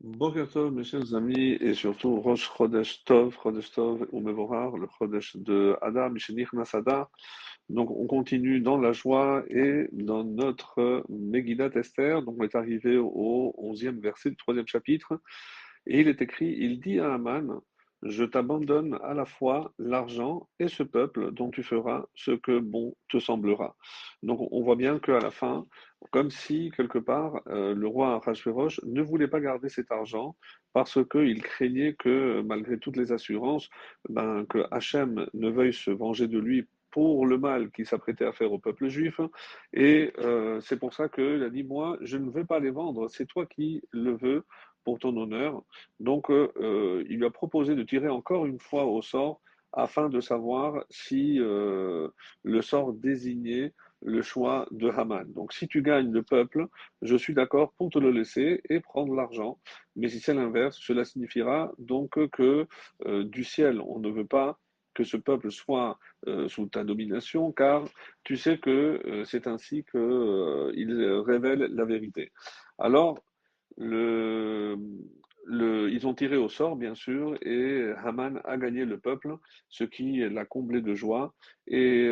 Boker Tov, mes chers amis, et surtout Chodesh Tov ou Mevorar, le Chodesh de Adar, Mishenich Nasada. Donc on continue dans la joie et dans notre Megillat Esther. Donc on est arrivé au 11e verset du 3e chapitre. Et il est écrit, il dit à Aman, je t'abandonne à la fois l'argent et ce peuple dont tu feras ce que bon te semblera. Donc on voit bien qu'à la fin, comme si quelque part le roi Ahasuerus ne voulait pas garder cet argent parce qu'il craignait que malgré toutes les assurances, que Hachem ne veuille se venger de lui pour le mal qu'il s'apprêtait à faire au peuple juif. Et c'est pour ça qu'il a dit, moi, je ne veux pas les vendre, c'est toi qui le veux pour ton honneur. Donc, il lui a proposé de tirer encore une fois au sort afin de savoir si le sort désignait le choix de Haman. Donc, si tu gagnes le peuple, je suis d'accord pour te le laisser et prendre l'argent. Mais si c'est l'inverse, cela signifiera donc que du ciel, on ne veut pas que ce peuple soit sous ta domination, car tu sais que c'est ainsi qu'il révèle la vérité. Alors, le, ils ont tiré au sort, bien sûr, et Haman a gagné le peuple, ce qui l'a comblé de joie. Et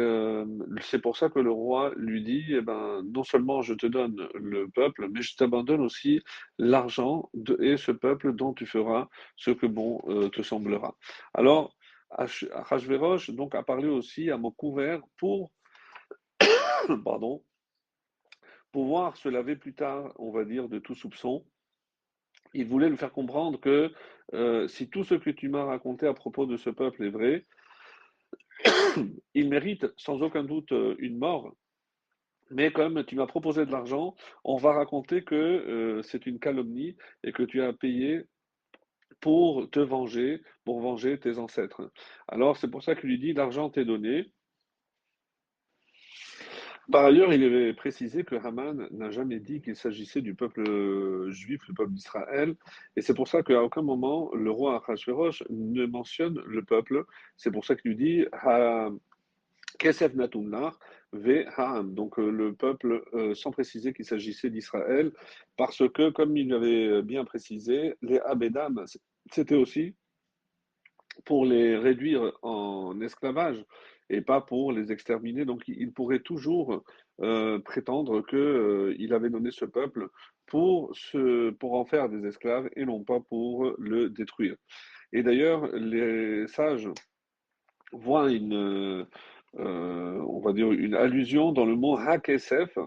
c'est pour ça que le roi lui dit, eh ben, non seulement je te donne le peuple, mais je t'abandonne aussi l'argent et ce peuple dont tu feras ce que bon te semblera. Alors, Achashverosh donc a parlé aussi à mot couvert pour, pardon, pouvoir se laver plus tard, on va dire, de tout soupçon. Il voulait lui faire comprendre que si tout ce que tu m'as raconté à propos de ce peuple est vrai, il mérite sans aucun doute une mort. Mais comme tu m'as proposé de l'argent, on va raconter que c'est une calomnie et que tu as payé pour te venger, pour venger tes ancêtres. Alors c'est pour ça qu'il lui dit, l'argent t'est donné. Par ailleurs, il avait précisé que Haman n'a jamais dit qu'il s'agissait du peuple juif, le peuple d'Israël, et c'est pour ça qu'à aucun moment le roi Achashverosh ne mentionne le peuple. C'est pour ça qu'il lui dit Kesef Natumnar ve Ha'am, donc le peuple, sans préciser qu'il s'agissait d'Israël, parce que, comme il l'avait bien précisé, les Abédam, c'était aussi pour les réduire en esclavage et pas pour les exterminer. Donc il pourrait toujours prétendre que, il avait donné ce peuple pour en faire des esclaves et non pas pour le détruire. Et d'ailleurs, les sages voient on va dire une allusion dans le mot HaKesef,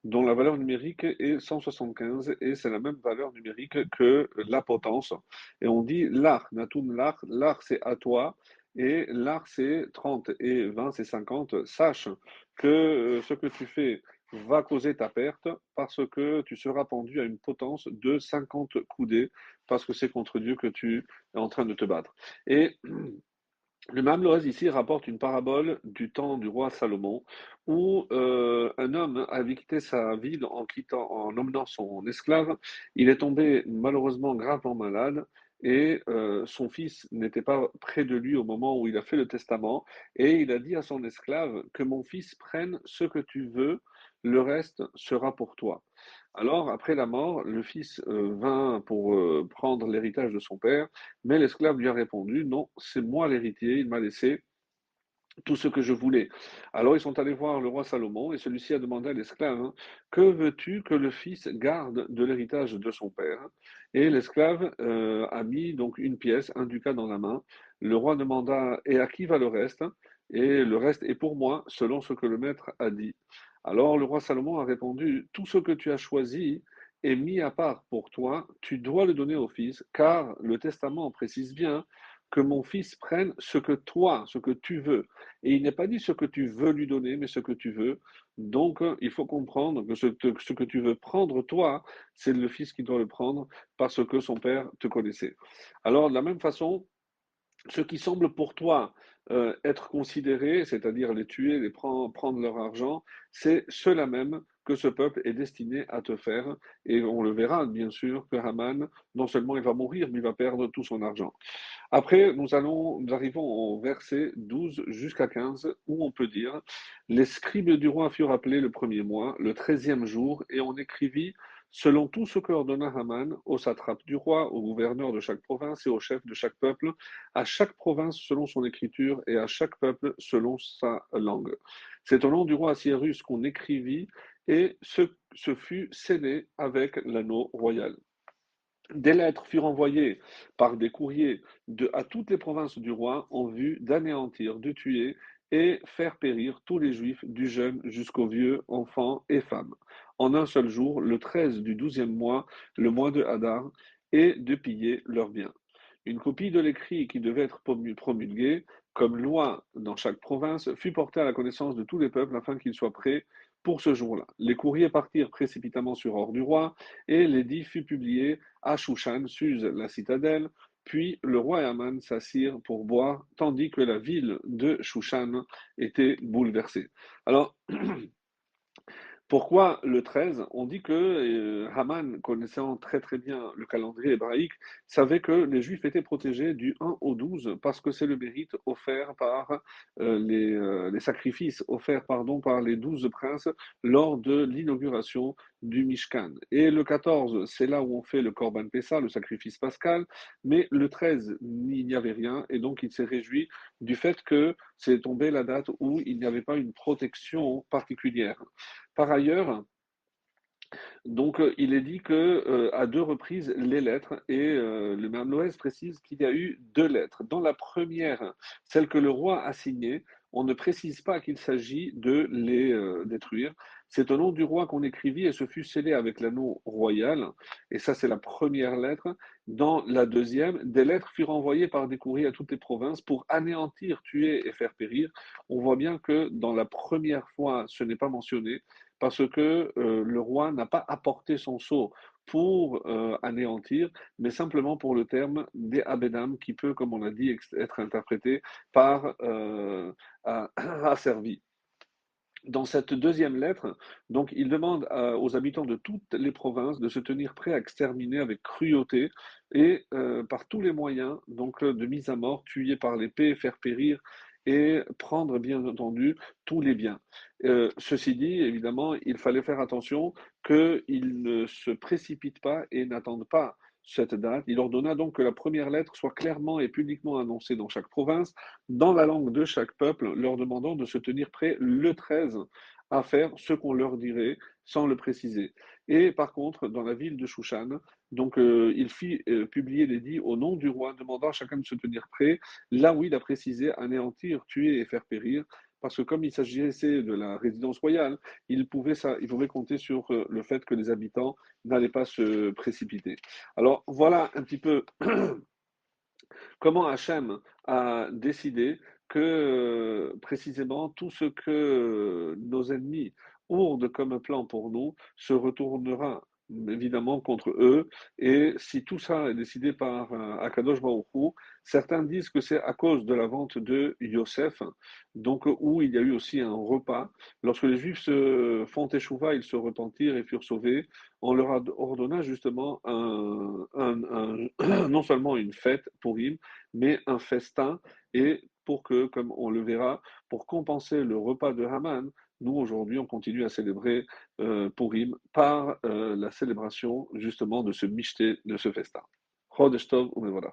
dont la valeur numérique est 175, et c'est la même valeur numérique que la potence. Et on dit l'art, Natum l'art c'est à toi, et l'art c'est 30, et 20 c'est 50. Sache que ce que tu fais va causer ta perte, parce que tu seras pendu à une potence de 50 coudées, parce que c'est contre Dieu que tu es en train de te battre. Et le Mam Loaz ici rapporte une parabole du temps du roi Salomon où un homme avait quitté sa ville en emmenant son esclave. Il est tombé malheureusement gravement malade et son fils n'était pas près de lui au moment où il a fait le testament et il a dit à son esclave que mon fils prenne ce que tu veux, le reste sera pour toi. Alors, après la mort, le fils vint pour prendre l'héritage de son père, mais l'esclave lui a répondu, non, c'est moi l'héritier, il m'a laissé tout ce que je voulais. Alors ils sont allés voir le roi Salomon et celui-ci a demandé à l'esclave, hein, que veux-tu que le fils garde de l'héritage de son père? Et l'esclave a mis donc une pièce, un ducat dans la main. Le roi demanda, et à qui va le reste? Et le reste est pour moi, selon ce que le maître a dit. Alors le roi Salomon a répondu, tout ce que tu as choisi est mis à part pour toi, tu dois le donner au fils, car le testament précise bien que mon fils prenne ce que toi, ce que tu veux. Et il n'est pas dit ce que tu veux lui donner, mais ce que tu veux. Donc, il faut comprendre que ce que tu veux prendre, toi, c'est le fils qui doit le prendre parce que son père te connaissait. Alors, de la même façon, ce qui semble pour toi être considéré, c'est-à-dire les tuer, prendre leur argent, c'est cela même que ce peuple est destiné à te faire. Et on le verra, bien sûr, que Haman, non seulement il va mourir, mais il va perdre tout son argent. Après, nous arrivons au verset 12 jusqu'à 15, où on peut dire, les scribes du roi furent appelés le premier mois, le 13e jour, et on écrivit selon tout ce que ordonna Haman, aux satrapes du roi, aux gouverneurs de chaque province et aux chefs de chaque peuple, à chaque province selon son écriture et à chaque peuple selon sa langue. C'est au nom du roi Assyrus qu'on écrivit et ce fut scellé avec l'anneau royal. Des lettres furent envoyées par des courriers à toutes les provinces du roi en vue d'anéantir, de tuer et faire périr tous les juifs, du jeune jusqu'au vieux, enfants et femmes, en un seul jour, le 13 du 12e mois, le mois de Hadar, et de piller leurs biens. Une copie de l'écrit qui devait être promulgué comme loi dans chaque province fut portée à la connaissance de tous les peuples afin qu'ils soient prêts pour ce jour-là. Les courriers partirent précipitamment sur ordre du roi et l'édit fut publié à Shushan, Suse, la citadelle, puis le roi et Aman s'assirent pour boire, tandis que la ville de Shushan était bouleversée. Alors, pourquoi le 13? On dit que Haman, connaissant très très bien le calendrier hébraïque, savait que les Juifs étaient protégés du 1 au 12 parce que c'est le mérite offert par les sacrifices offerts pardon, par les 12 princes lors de l'inauguration du Mishkan. Et le 14, c'est là où on fait le Korban Pessah, le sacrifice pascal, mais le 13, il n'y avait rien et donc il s'est réjoui du fait que c'est tombé la date où il n'y avait pas une protection particulière. Par ailleurs, donc, il est dit que à deux reprises les lettres et le Maam Loès précise qu'il y a eu deux lettres. Dans la première, celle que le roi a signée, on ne précise pas qu'il s'agit de les détruire. C'est au nom du roi qu'on écrivit et ce fut scellé avec l'anneau royal. Et ça, c'est la première lettre. Dans la deuxième, des lettres furent envoyées par des courriers à toutes les provinces pour anéantir, tuer et faire périr. On voit bien que dans la première fois, ce n'est pas mentionné parce que le roi n'a pas apporté son sceau pour anéantir, mais simplement pour le terme des abedam qui peut, comme on l'a dit, être interprété par asservi. Dans cette deuxième lettre, donc, il demande aux habitants de toutes les provinces de se tenir prêts à exterminer avec cruauté et par tous les moyens, donc de mise à mort, tuer par l'épée, faire périr et prendre bien entendu tous les biens. Ceci dit, évidemment, il fallait faire attention qu'ils ne se précipitent pas et n'attendent pas cette date. Il ordonna donc que la première lettre soit clairement et publiquement annoncée dans chaque province dans la langue de chaque peuple, leur demandant de se tenir prêts le 13 à faire ce qu'on leur dirait sans le préciser. Et par contre, dans la ville de Shushan, donc il fit publier l'édit au nom du roi, demandant à chacun de se tenir prêt, là où il a précisé anéantir, tuer et faire périr, parce que comme il s'agissait de la résidence royale, il pouvait compter sur le fait que les habitants n'allaient pas se précipiter. Alors voilà un petit peu comment Hachem a décidé que précisément tout ce que nos ennemis ourdent comme un plan pour nous se retournera évidemment contre eux. Et si tout ça est décidé par Akadosh Baruch Hu, certains disent que c'est à cause de la vente de Yosef, donc où il y a eu aussi un repas. Lorsque les Juifs se font échouva, ils se repentirent et furent sauvés. On leur a ordonna justement non seulement une fête pour Purim, mais un festin, et pour que, comme on le verra, pour compenser le repas de Haman, nous aujourd'hui on continue à célébrer Purim par la célébration justement de ce mishté, de ce festin. Chodesh Tov u'mevorach.